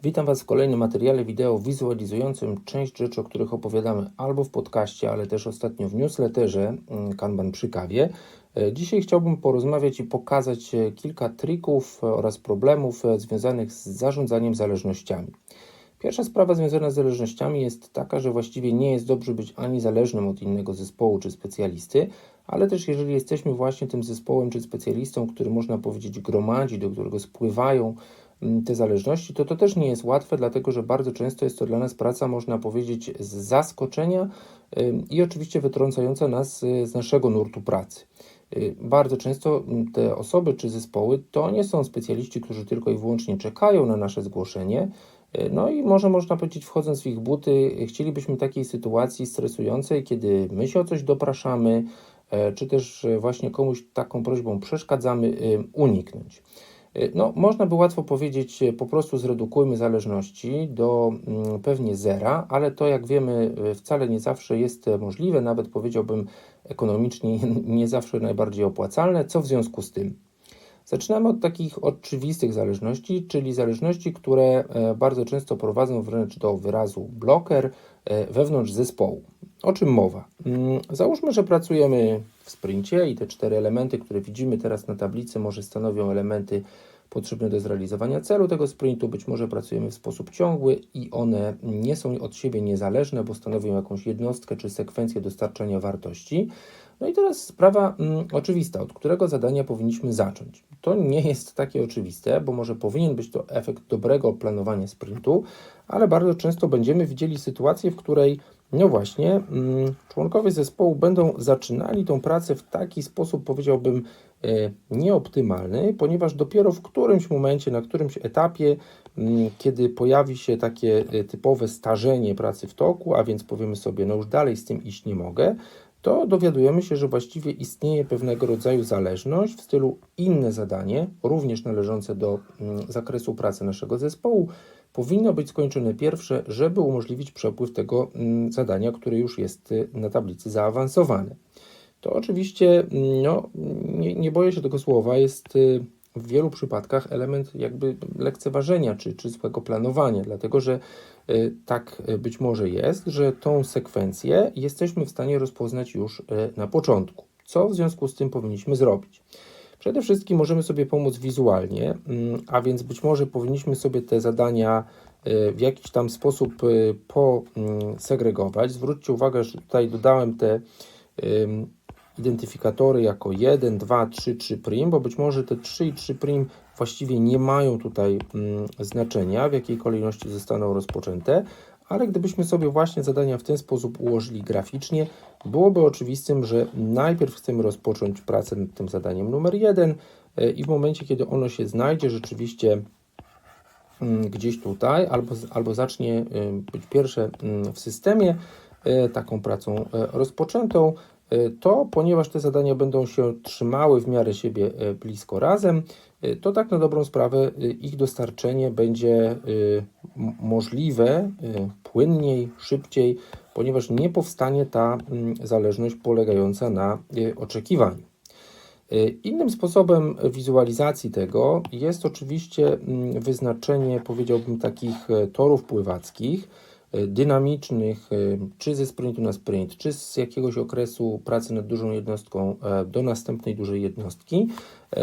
Witam Was w kolejnym materiale wideo wizualizującym część rzeczy, o których opowiadamy albo w podcaście, ale też ostatnio w newsletterze Kanban przy kawie. Dzisiaj chciałbym porozmawiać i pokazać kilka trików oraz problemów związanych z zarządzaniem zależnościami. Pierwsza sprawa związana z zależnościami jest taka, że właściwie nie jest dobrze być ani zależnym od innego zespołu czy specjalisty, ale też jeżeli jesteśmy właśnie tym zespołem czy specjalistą, który można powiedzieć gromadzi, do którego spływają te zależności, to też nie jest łatwe, dlatego że bardzo często jest to dla nas praca, można powiedzieć, z zaskoczenia i oczywiście wytrącająca nas z naszego nurtu pracy. Bardzo często te osoby czy zespoły to nie są specjaliści, którzy tylko i wyłącznie czekają na nasze zgłoszenie. No i można powiedzieć, wchodząc w ich buty, chcielibyśmy takiej sytuacji stresującej, kiedy my się o coś dopraszamy, czy też właśnie komuś taką prośbą przeszkadzamy, uniknąć. No, można by łatwo powiedzieć, po prostu zredukujmy zależności do pewnie zera, ale to, jak wiemy, wcale nie zawsze jest możliwe, nawet powiedziałbym ekonomicznie nie zawsze najbardziej opłacalne. Co w związku z tym? Zaczynamy od takich oczywistych zależności, czyli zależności, które bardzo często prowadzą wręcz do wyrazu bloker wewnątrz zespołu. O czym mowa? Załóżmy, że pracujemy w sprincie i te 4 elementy, które widzimy teraz na tablicy, może stanowią elementy potrzebne do zrealizowania celu tego sprintu. Być może pracujemy w sposób ciągły i one nie są od siebie niezależne, bo stanowią jakąś jednostkę czy sekwencję dostarczania wartości. No i teraz sprawa oczywista, od którego zadania powinniśmy zacząć. To nie jest takie oczywiste, bo może powinien być to efekt dobrego planowania sprintu, ale bardzo często będziemy widzieli sytuację, w której no właśnie członkowie zespołu będą zaczynali tą pracę w taki sposób, powiedziałbym, nieoptymalny, ponieważ dopiero w którymś momencie, na którymś etapie, kiedy pojawi się takie typowe starzenie pracy w toku, a więc powiemy sobie, no już dalej z tym iść nie mogę, to dowiadujemy się, że właściwie istnieje pewnego rodzaju zależność w stylu inne zadanie, również należące do zakresu pracy naszego zespołu, powinno być skończone pierwsze, żeby umożliwić przepływ tego zadania, które już jest na tablicy zaawansowane. To oczywiście, no, nie boję się tego słowa, jest w wielu przypadkach element jakby lekceważenia czy złego planowania, dlatego że tak być może jest, że tą sekwencję jesteśmy w stanie rozpoznać już na początku. Co w związku z tym powinniśmy zrobić? Przede wszystkim możemy sobie pomóc wizualnie, a więc być może powinniśmy sobie te zadania w jakiś tam sposób posegregować. Zwróćcie uwagę, że tutaj dodałem te identyfikatory jako 1, 2, 3, 3', bo być może te 3 i 3' właściwie nie mają tutaj znaczenia, w jakiej kolejności zostaną rozpoczęte, ale gdybyśmy sobie właśnie zadania w ten sposób ułożyli graficznie, byłoby oczywistym, że najpierw chcemy rozpocząć pracę nad tym zadaniem numer 1 i w momencie, kiedy ono się znajdzie rzeczywiście gdzieś tutaj, albo zacznie być pierwsze w systemie taką pracą rozpoczętą, to ponieważ te zadania będą się trzymały w miarę siebie blisko razem, to tak na dobrą sprawę ich dostarczenie będzie możliwe płynniej, szybciej, ponieważ nie powstanie ta zależność polegająca na oczekiwaniu. Innym sposobem wizualizacji tego jest oczywiście wyznaczenie, powiedziałbym, takich torów pływackich, dynamicznych, czy ze sprintu na sprint, czy z jakiegoś okresu pracy nad dużą jednostką do następnej dużej jednostki,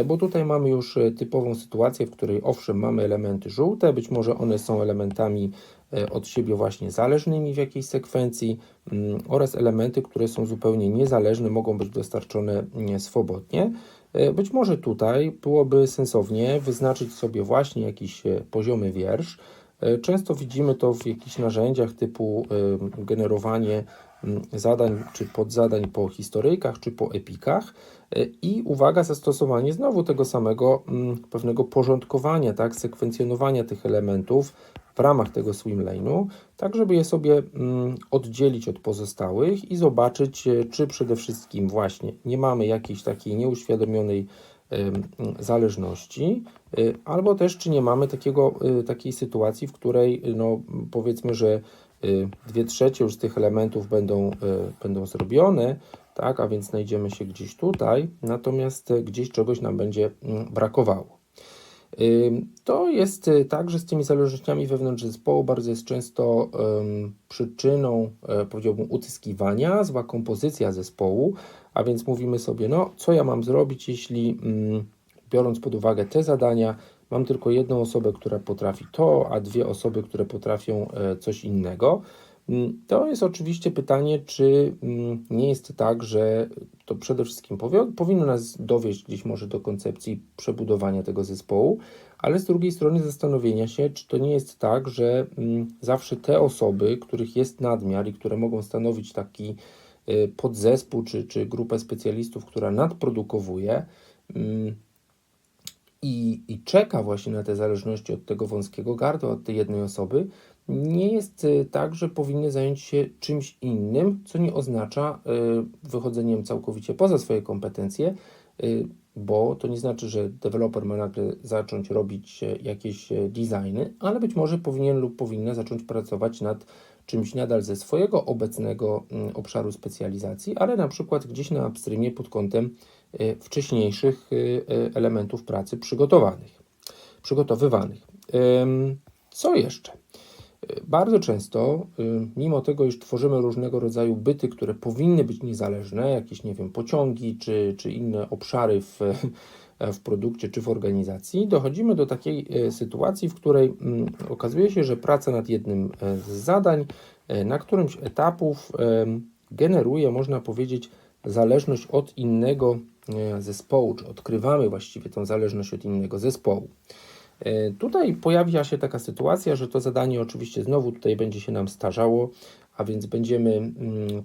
bo tutaj mamy już typową sytuację, w której owszem mamy elementy żółte, być może one są elementami od siebie właśnie zależnymi w jakiejś sekwencji oraz elementy, które są zupełnie niezależne, mogą być dostarczone swobodnie. Być może tutaj byłoby sensownie wyznaczyć sobie właśnie jakiś poziomy wiersz. Często widzimy to w jakichś narzędziach typu generowanie zadań czy podzadań po historyjkach czy po epikach i uwaga, zastosowanie znowu tego samego pewnego porządkowania, tak, sekwencjonowania tych elementów w ramach tego swimlane'u, tak żeby je sobie oddzielić od pozostałych i zobaczyć, czy przede wszystkim właśnie nie mamy jakiejś takiej nieuświadomionej zależności, albo też czy nie mamy takiej sytuacji, w której no, powiedzmy, że 2/3 już z tych elementów będą zrobione, tak, a więc znajdziemy się gdzieś tutaj, natomiast gdzieś czegoś nam będzie brakowało. To jest tak, że z tymi zależnościami wewnątrz zespołu bardzo jest często przyczyną, powiedziałbym, utyskiwania, zła kompozycja zespołu, a więc mówimy sobie, no co ja mam zrobić, jeśli biorąc pod uwagę te zadania, mam tylko jedną osobę, która potrafi to, a dwie osoby, które potrafią coś innego. To jest oczywiście pytanie, czy nie jest tak, że to przede wszystkim powinno nas dowieść gdzieś może do koncepcji przebudowania tego zespołu, ale z drugiej strony zastanowienia się, czy to nie jest tak, że zawsze te osoby, których jest nadmiar i które mogą stanowić taki podzespół czy grupę specjalistów, która nadprodukowuje, i czeka właśnie na te zależności od tego wąskiego gardła, od tej jednej osoby, nie jest tak, że powinny zająć się czymś innym, co nie oznacza wychodzeniem całkowicie poza swoje kompetencje, bo to nie znaczy, że deweloper ma nagle zacząć robić jakieś designy, ale być może powinien lub powinna zacząć pracować nad czymś nadal ze swojego obecnego obszaru specjalizacji, ale na przykład gdzieś na upstreamie pod kątem wcześniejszych elementów pracy przygotowywanych. Co jeszcze? Bardzo często, mimo tego, iż tworzymy różnego rodzaju byty, które powinny być niezależne, jakieś, nie wiem, pociągi czy inne obszary w produkcie czy w organizacji, dochodzimy do takiej sytuacji, w której okazuje się, że praca nad jednym z zadań na którymś etapów generuje, można powiedzieć, zależność od innego zespołu, czy odkrywamy właściwie tą zależność od innego zespołu. Tutaj pojawia się taka sytuacja, że to zadanie oczywiście znowu tutaj będzie się nam starzało, a więc będziemy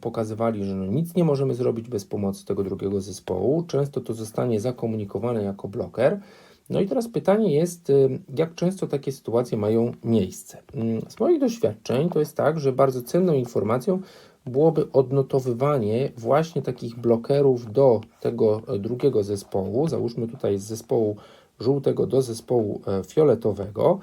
pokazywali, że no nic nie możemy zrobić bez pomocy tego drugiego zespołu. Często to zostanie zakomunikowane jako bloker. No i teraz pytanie jest, jak często takie sytuacje mają miejsce. Z moich doświadczeń to jest tak, że bardzo cenną informacją byłoby odnotowywanie właśnie takich blokerów do tego drugiego zespołu. Załóżmy tutaj z zespołu żółtego do zespołu fioletowego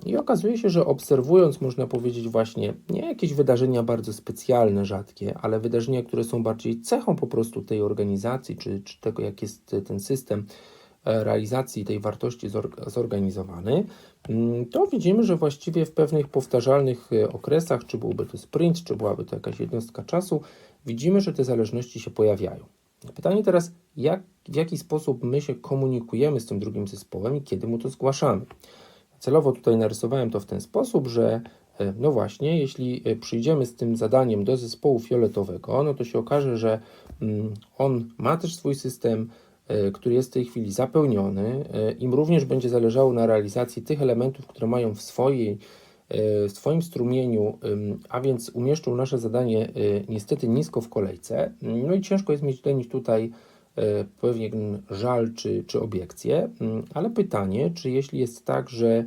i okazuje się, że obserwując, można powiedzieć, właśnie nie jakieś wydarzenia bardzo specjalne, rzadkie, ale wydarzenia, które są bardziej cechą po prostu tej organizacji, czy tego, jak jest ten system realizacji tej wartości zorganizowany, to widzimy, że właściwie w pewnych powtarzalnych okresach, czy byłby to sprint, czy byłaby to jakaś jednostka czasu, widzimy, że te zależności się pojawiają. Pytanie teraz, w jaki sposób my się komunikujemy z tym drugim zespołem i kiedy mu to zgłaszamy. Celowo tutaj narysowałem to w ten sposób, że no właśnie, jeśli przyjdziemy z tym zadaniem do zespołu fioletowego, no to się okaże, że on ma też swój system, który jest w tej chwili zapełniony. Im również będzie zależało na realizacji tych elementów, które mają w swoim strumieniu, a więc umieszczą nasze zadanie niestety nisko w kolejce. No i ciężko jest mieć do nich tutaj pewien żal czy obiekcję, ale pytanie, czy jeśli jest tak, że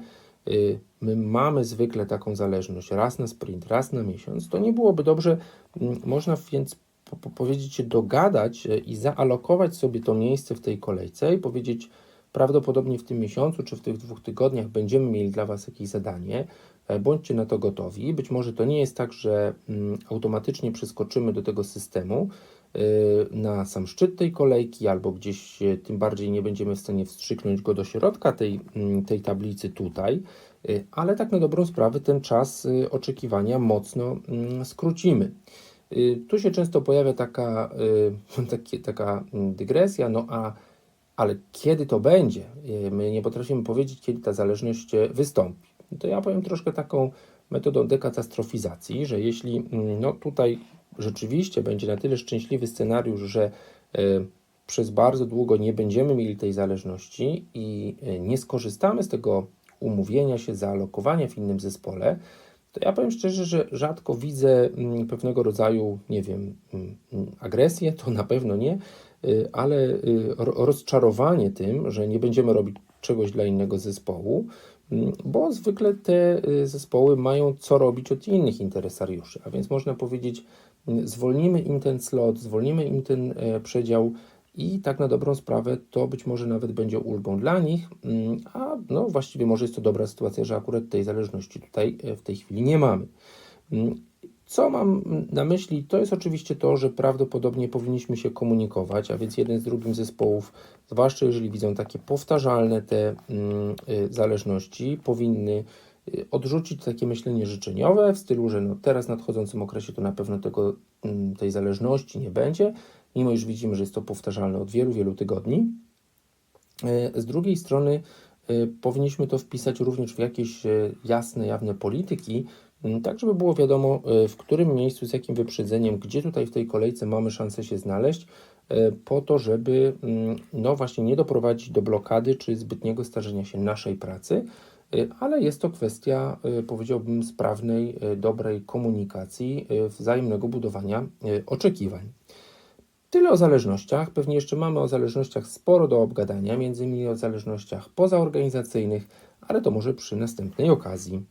my mamy zwykle taką zależność raz na sprint, raz na miesiąc, to nie byłoby dobrze, można więc powiedzieć się dogadać i zaalokować sobie to miejsce w tej kolejce i powiedzieć, prawdopodobnie w tym miesiącu czy w tych 2 tygodniach będziemy mieli dla Was jakieś zadanie, bądźcie na to gotowi. Być może to nie jest tak, że automatycznie przeskoczymy do tego systemu na sam szczyt tej kolejki, albo gdzieś tym bardziej nie będziemy w stanie wstrzyknąć go do środka tej tablicy tutaj, ale tak na dobrą sprawę ten czas oczekiwania mocno skrócimy. Tu się często pojawia taka dygresja, ale kiedy to będzie? My nie potrafimy powiedzieć, kiedy ta zależność wystąpi. To ja powiem troszkę taką metodą dekatastrofizacji, że jeśli tutaj rzeczywiście będzie na tyle szczęśliwy scenariusz, że przez bardzo długo nie będziemy mieli tej zależności i nie skorzystamy z tego umówienia się, zaalokowania w innym zespole, to ja powiem szczerze, że rzadko widzę pewnego rodzaju, nie wiem, agresję, to na pewno nie, ale rozczarowanie tym, że nie będziemy robić czegoś dla innego zespołu, bo zwykle te zespoły mają co robić od innych interesariuszy, a więc można powiedzieć, zwolnimy im ten slot, zwolnimy im ten przedział i tak na dobrą sprawę to być może nawet będzie ulgą dla nich, a no właściwie może jest to dobra sytuacja, że akurat tej zależności tutaj w tej chwili nie mamy. Co mam na myśli? To jest oczywiście to, że prawdopodobnie powinniśmy się komunikować, a więc jeden z drugim zespołów, zwłaszcza jeżeli widzą takie powtarzalne te zależności, powinny odrzucić takie myślenie życzeniowe w stylu, że no teraz w nadchodzącym okresie to na pewno tej zależności nie będzie, mimo iż widzimy, że jest to powtarzalne od wielu, wielu tygodni. Z drugiej strony powinniśmy to wpisać również w jakieś jasne, jawne polityki, tak żeby było wiadomo, w którym miejscu, z jakim wyprzedzeniem, gdzie tutaj w tej kolejce mamy szansę się znaleźć, po to, żeby no właśnie nie doprowadzić do blokady czy zbytniego starzenia się naszej pracy, ale jest to kwestia, powiedziałbym, sprawnej, dobrej komunikacji, wzajemnego budowania oczekiwań. Tyle o zależnościach. Pewnie jeszcze mamy o zależnościach sporo do obgadania, między innymi o zależnościach pozaorganizacyjnych, ale to może przy następnej okazji.